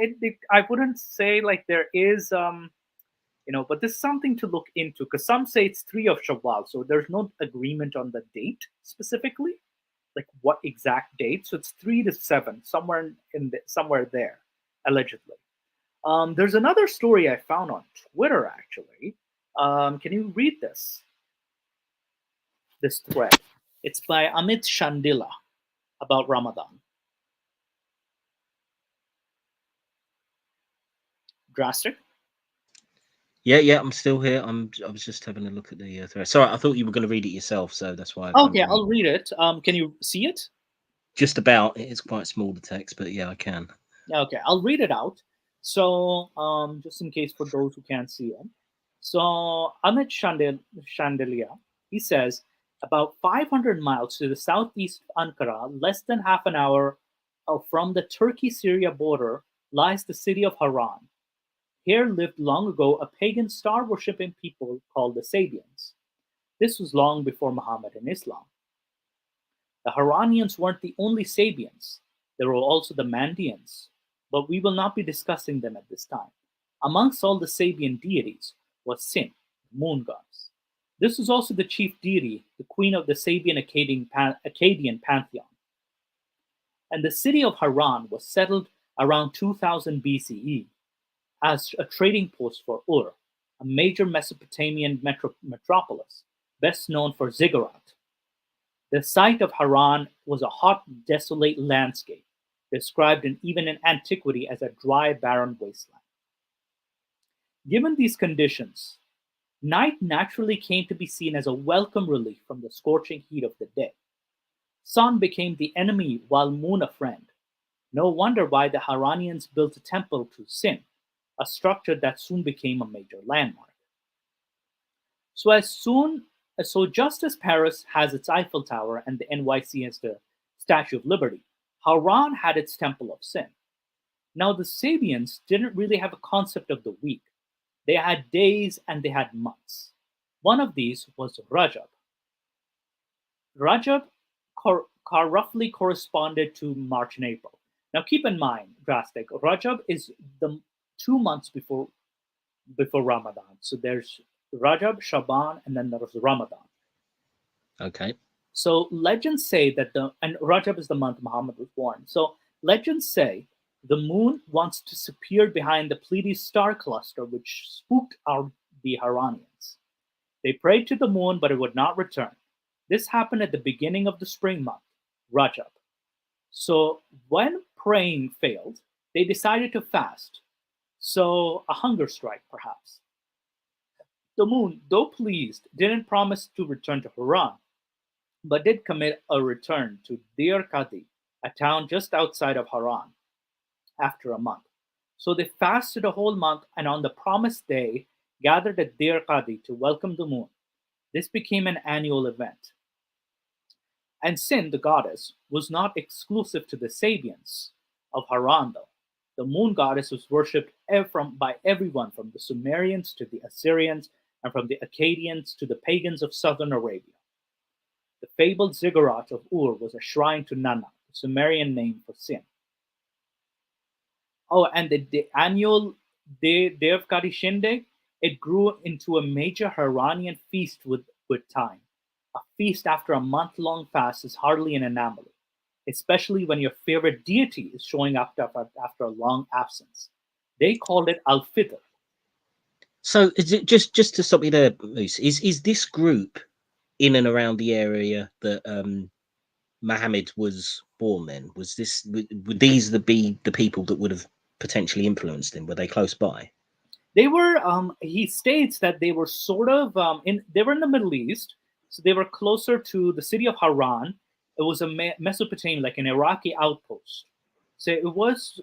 I wouldn't say like there is, but this is something to look into, because some say it's 3 of Shawwal, so there's no agreement on the date specifically, like what exact date. So it's 3 to 7, somewhere there, allegedly. There's another story I found on Twitter actually. Can you read this thread? It's by Amit Shandila about Ramadan. Drastic. Yeah, I'm still here. I was just having a look at the thread. Sorry, I thought you were going to read it yourself, so that's why I kind Okay, of read. I'll read it. Can you see it? Just about. It is quite small, the text, but yeah, I can. Okay, I'll read it out. So, just in case for those who can't see it. So, Amit Chandelia, he says, about 500 miles to the southeast of Ankara, less than half an hour from the Turkey-Syria border, lies the city of Haran. Here lived long ago a pagan star-worshipping people called the Sabians. This was long before Muhammad and Islam. The Haranians weren't the only Sabians. There were also the Mandiants, but we will not be discussing them at this time. Amongst all the Sabian deities was Sin, the moon goddess. This was also the chief deity, the queen of the Sabian Akkadian pantheon. And the city of Haran was settled around 2000 BCE as a trading post for Ur, a major Mesopotamian metropolis, best known for ziggurat. The site of Haran was a hot, desolate landscape, described even in antiquity as a dry, barren wasteland. Given these conditions, night naturally came to be seen as a welcome relief from the scorching heat of the day. Sun became the enemy while moon a friend. No wonder why the Haranians built a temple to Sin, a structure that soon became a major landmark. So just as Paris has its Eiffel Tower and the NYC has the Statue of Liberty, Haran had its Temple of Sin. Now, the Sabians didn't really have a concept of the week. They had days and they had months. One of these was Rajab. Rajab roughly corresponded to March and April. Now, keep in mind, drastic, Rajab is the 2 months before Ramadan. So there's Rajab, Shaban, and then there's Ramadan. Okay. So legends say that and Rajab is the month Muhammad was born. So legends say the moon once disappeared behind the Pleiades star cluster, which spooked out the Haranians. They prayed to the moon, but it would not return. This happened at the beginning of the spring month, Rajab. So when praying failed, they decided to fast. So a hunger strike, perhaps. The moon, though pleased, didn't promise to return to Haran, but did commit a return to Dir Qadi, a town just outside of Haran, after a month. So they fasted a whole month and on the promised day gathered at Dir Qadi to welcome the moon. This became an annual event. And Sin, the goddess, was not exclusive to the Sabians of Haran, though. The moon goddess was worshipped by everyone from the Sumerians to the Assyrians and from the Akkadians to the pagans of southern Arabia. The fabled ziggurat of Ur was a shrine to Nana, the Sumerian name for Sin. Oh, and the annual Devkari Shinde, it grew into a major Haranian feast with time. A feast after a month-long fast is hardly an anomaly, especially when your favorite deity is showing up after a long absence. They called it Al-Fitr. So is it just to stop you there, Moose? Is this group in and around the area that Muhammad was born in? Would these be the people that would have potentially influenced him? Were they close by? They were. He states that they were sort of They were in the Middle East, so they were closer to the city of Haran. It was a Mesopotamia, like an Iraqi outpost. So it was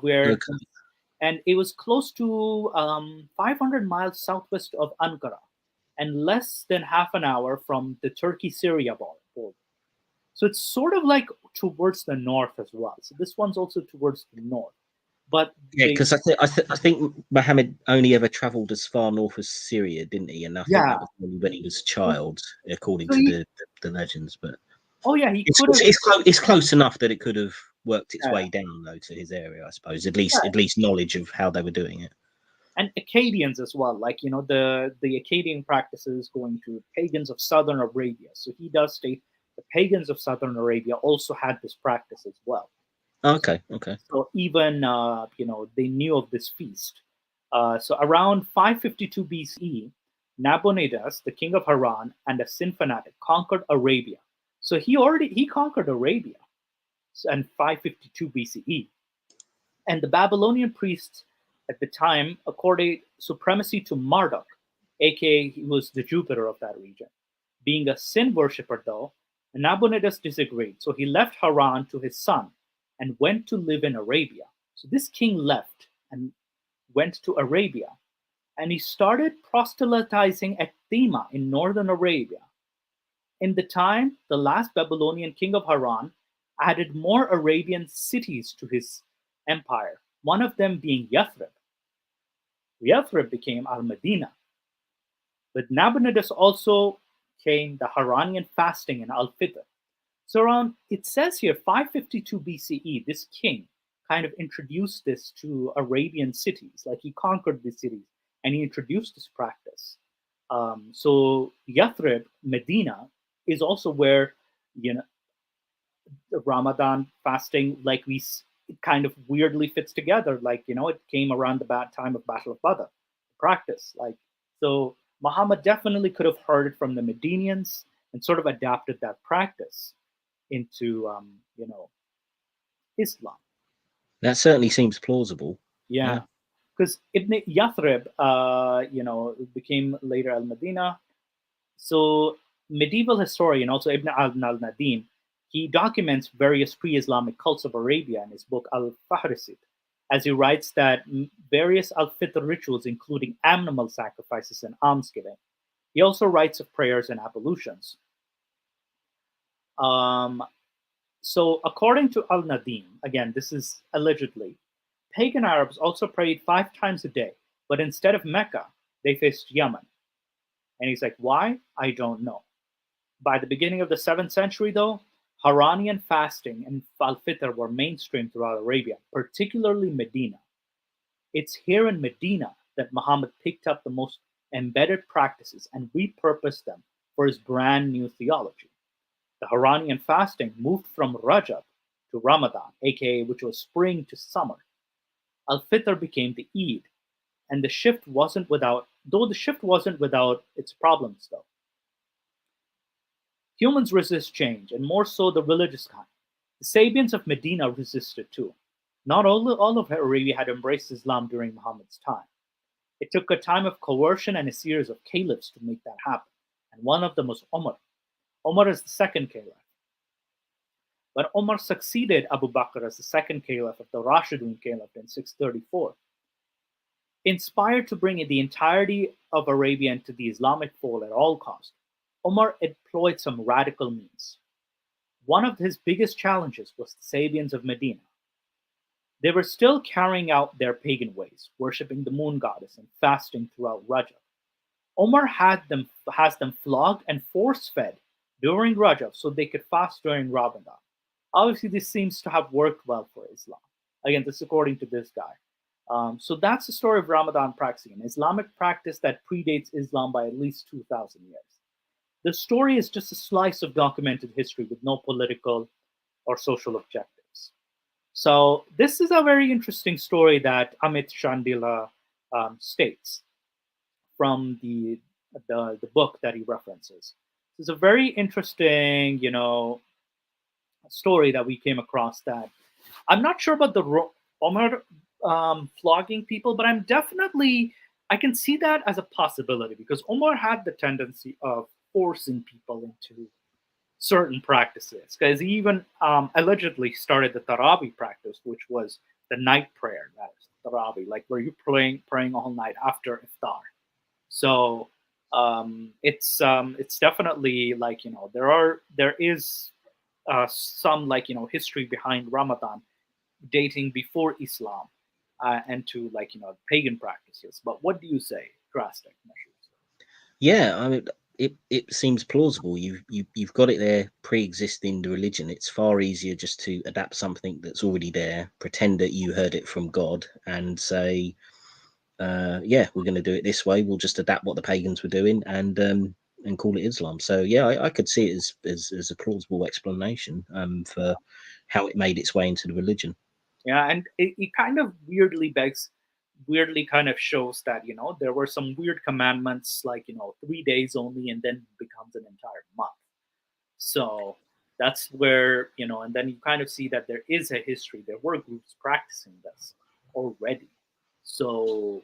where, Okay. and it was close to 500 miles southwest of Ankara, and less than half an hour from the Turkey-Syria border. So it's sort of like towards the north as well. So this one's also towards the north. But Yeah, because I think Muhammad only ever travelled as far north as Syria, didn't he? And I think that was only when he was a child, according to the legends. But he could have. It's close enough that it could have worked its way down though to his area, I suppose. At least knowledge of how they were doing it. And Akkadians as well, like the Akkadian practices going to pagans of southern Arabia. So he does state the pagans of southern Arabia also had this practice as well. Okay. So even they knew of this feast. So around 552 BCE, Nabonidus, the king of Haran, and a Sin fanatic conquered Arabia. So he conquered Arabia, in 552 BCE, and the Babylonian priests at the time accorded supremacy to Marduk, aka he was the Jupiter of that region. Being a Sin worshipper, though, Nabonidus disagreed, so he left Haran to his son and went to live in Arabia. So this king left and went to Arabia, and he started proselytizing at Thema in northern Arabia. In the time, the last Babylonian king of Haran added more Arabian cities to his empire, one of them being Yathrib. Yathrib became Al-Medina. With Nabonidus also came the Haranian fasting and Al-Fitr. So around, it says here, 552 BCE, this king kind of introduced this to Arabian cities. Like he conquered these cities and he introduced this practice. So Yathrib, Medina, is also where, you know, the Ramadan fasting, like it kind of weirdly fits together. Like, you know, it came around the bad time of Battle of Badr, practice. Like, so Muhammad definitely could have heard it from the Medinians and sort of adapted that practice into, Islam. That certainly seems plausible. Yeah, Yeah. because Ibn Yathrib, became later Al Medina. So medieval historian, also Ibn al-Nadim, he documents various pre-Islamic cults of Arabia in his book Al-Fahrisid, as he writes that various Al-Fitr rituals, including animal sacrifices and almsgiving. He also writes of prayers and ablutions. Um, so according to Al-Nadim, again, this is allegedly, pagan Arabs also prayed 5 times a day, but instead of Mecca, they faced Yemen. And he's like, why? I don't know. By the beginning of the 7th century, though, Haranian fasting and al-Fitr were mainstream throughout Arabia, particularly Medina. It's here in Medina that Muhammad picked up the most embedded practices and repurposed them for his brand new theology. The Haranian fasting moved from Rajab to Ramadan, aka which was spring to summer. Al-Fitr became the Eid, and the shift wasn't without its problems though. Humans resist change, and more so the religious kind. The Sabians of Medina resisted too. Not all of Arabia had embraced Islam during Muhammad's time. It took a time of coercion and a series of caliphs to make that happen, and one of them was Omar. Omar is the second caliph. But Omar succeeded Abu Bakr as the second caliph of the Rashidun Caliphate in 634. Inspired to bring in the entirety of Arabia into the Islamic fold at all costs, Omar employed some radical means. One of his biggest challenges was the Sabians of Medina. They were still carrying out their pagan ways, worshipping the moon goddess and fasting throughout Rajab. Omar has them flogged and force-fed during Rajab so they could fast during Ramadan. Obviously, this seems to have worked well for Islam. Again, this is according to this guy. So that's the story of Ramadan practicing, an Islamic practice that predates Islam by at least 2,000 years. The story is just a slice of documented history with no political or social objectives. So this is a very interesting story that Amit Chandila states from the book that he references. It's a very interesting, story that we came across. That I'm not sure about the Omar flogging people, but I can see that as a possibility because Omar had the tendency of forcing people into certain practices because he even allegedly started the Tarabi practice, which was the night prayer. That is Tarabi, like where you're praying all night after iftar. So it's definitely like there is some history behind Ramadan dating before Islam and to pagan practices. But what do you say? Drastic measures. Yeah, I mean, it seems plausible. You've got it there pre-existing the religion. It's far easier just to adapt something that's already there, pretend that you heard it from God, and say, yeah, we're going to do it this way. We'll just adapt what the pagans were doing and call it Islam. So yeah, I could see it as a plausible explanation for how it made its way into the religion. Yeah, and it kind of weirdly kind of shows that there were some weird commandments like 3 days only, and then becomes an entire month. So that's where and then you kind of see that there is a history. There were groups practicing this already. So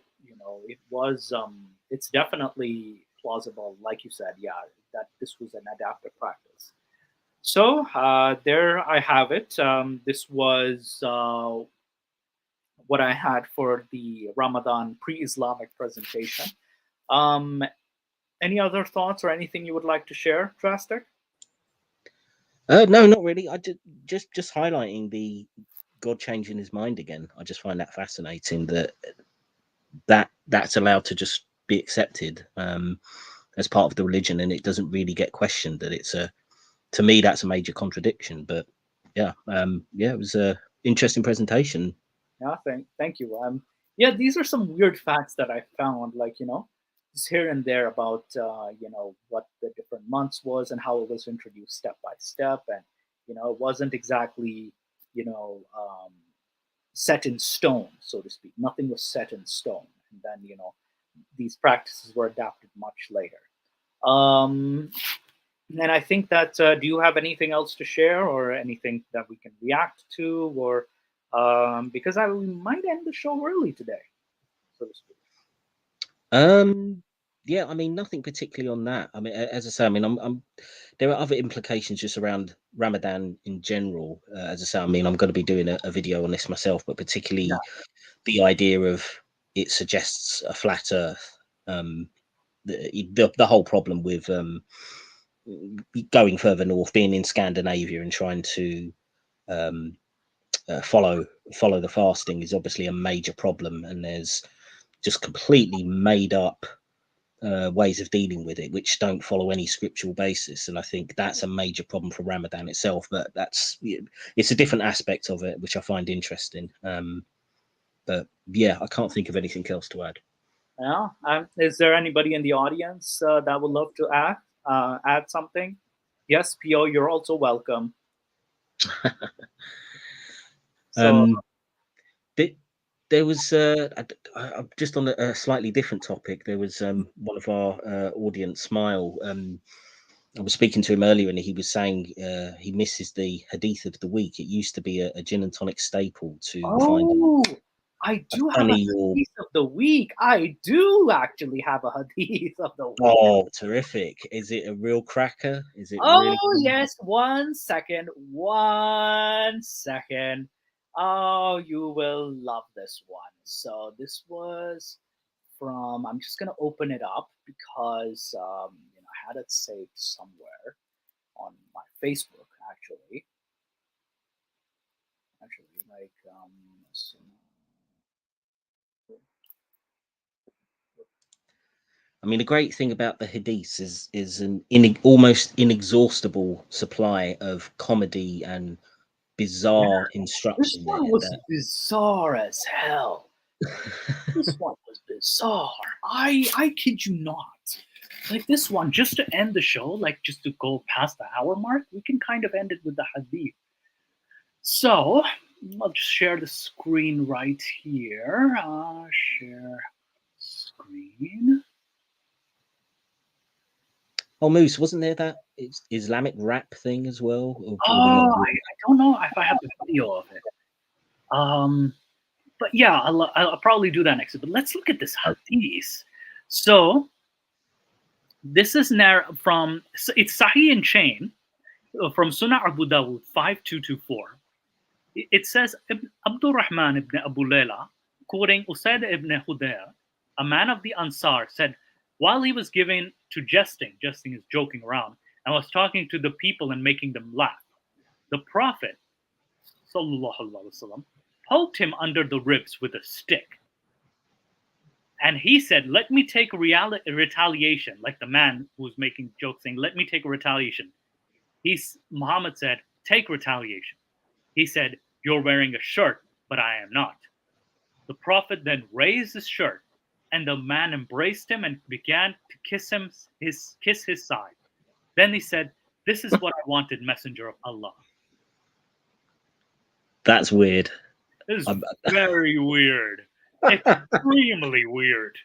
it's definitely plausible, like you said, yeah, that this was an adaptive practice. So there I have it. This was what I had for the Ramadan pre-Islamic presentation. Um, any other thoughts or anything you would like to share, Drastic? No, not really. I just highlighting the God changing his mind again. I just find that fascinating that's allowed to just be accepted. as part of the religion, and it doesn't really get questioned. That it's a, to me, that's a major contradiction. But yeah, it was a interesting presentation. Yeah, thank you. Yeah, these are some weird facts that I found, like, just here and there about what the different months was and how it was introduced step by step, and it wasn't exactly you know um, set in stone, so to speak. Nothing was set in stone, and then these practices were adapted much later. Um, and I think that, do you have anything else to share or anything that we can react to, or because we might end the show early today, so to speak. Yeah, I mean, nothing particularly on that. I mean, as I say, I mean, there are other implications just around Ramadan in general. As I say, I mean, I'm going to be doing a video on this myself, but Yeah. particularly the idea of it suggests a flat Earth. The whole problem with going further north, being in Scandinavia, and trying to um, follow the fasting is obviously a major problem, and there's just completely made up ways of dealing with it, which don't follow any scriptural basis. And I think that's a major problem for Ramadan itself. But it's a different aspect of it, which I find interesting. But yeah, I can't think of anything else to add. Yeah. Is there anybody in the audience that would love to add something? Yes, Po, you're also welcome. So, Um, there was just on a slightly different topic. There was one of our audience, Smile. I was speaking to him earlier, and he was saying he misses the hadith of the week. It used to be a gin and tonic staple to find oh, I a do have a funny or hadith of the week. I do actually have a hadith of the week. oh, terrific! Is it a real cracker? Is it really? Oh, yes. 1 second. 1 second. Oh, you will love this one. So, this was from, I'm just going to open it up because I had it saved somewhere on my Facebook, actually. Actually, like, so- I mean, the great thing about the hadiths is an almost inexhaustible supply of comedy and yeah, bizarre this instruction one there. was bizarre as hell. This one was bizarre. I kid you not. Like this one, just to end the show, like just to go past the hour mark, we can kind of end it with the hadith. So I'll just share the screen right here. Share screen. Oh, Moose, wasn't there that Islamic rap thing as well? Or the Oh, I don't know if I have the video of it. But yeah, I'll probably do that next. But let's look at this hadith. So this is from, it's Sahih in chain from Sunnah Abu Dawud 5224. It says Abdul Rahman ibn Abu Layla, quoting Usaid ibn Hudayr, a man of the Ansar, said, while he was given to jesting is joking around, and was talking to the people and making them laugh, the Prophet sallallahu alaihi wasallam poked him under the ribs with a stick. And he said, let me take a retaliation, like the man who was making jokes saying, let me take a retaliation. Muhammad said, take retaliation. He said, you're wearing a shirt, but I am not. The Prophet then raised his shirt, and the man embraced him and began to kiss his side. Then he said, this is what I wanted, Messenger of Allah. That's weird. This is very weird. Extremely weird.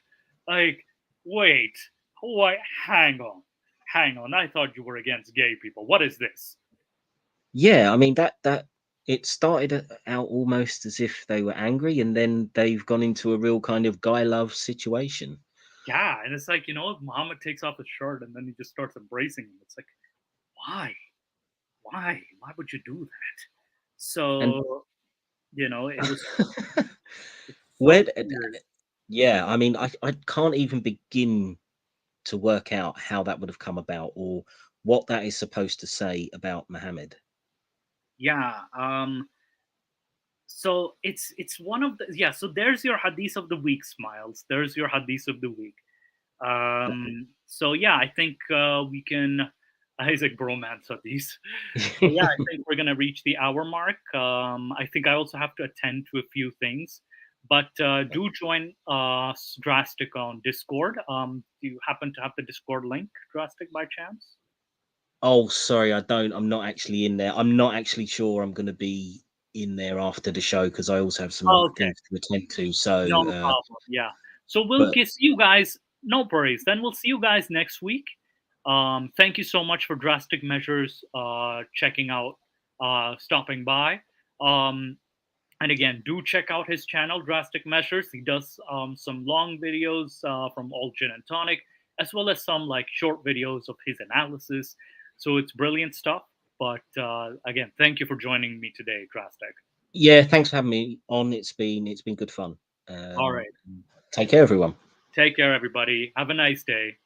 Like, wait, hang on. I thought you were against gay people. What is this? Yeah, I mean that it started out almost as if they were angry, and then they've gone into a real kind of guy love situation. Yeah, and it's like, Muhammad takes off his shirt and then he just starts embracing him. It's like, why? Why would you do that? And So, it was where, so weird. yeah, I mean, I can't even begin to work out how that would have come about or what that is supposed to say about Muhammad. Yeah. So it's one of the, yeah. So there's your hadith of the week, Smiles. There's your hadith of the week. So yeah, I think we can. Isaac bromance of these. So yeah, I think we're gonna reach the hour mark. I think I also have to attend to a few things, but do join Drastic on Discord. Do you happen to have the Discord link, Drastic, by chance? Oh, sorry, I don't. I'm not actually in there. I'm not actually sure I'm going to be in there after the show because I also have some other Okay, things to attend to. So, no problem. Yeah. So we'll but see you guys. No worries. Then we'll see you guys next week. Thank you so much for Drastic Measures checking out, stopping by. Um, and again, do check out his channel, Drastic Measures. He does some long videos from All Gin and Tonic, as well as some like short videos of his analysis. So it's brilliant stuff. But again, thank you for joining me today, Drastic. yeah, thanks for having me on. It's been good fun. All right. Take care, everyone. Take care, everybody. Have a nice day.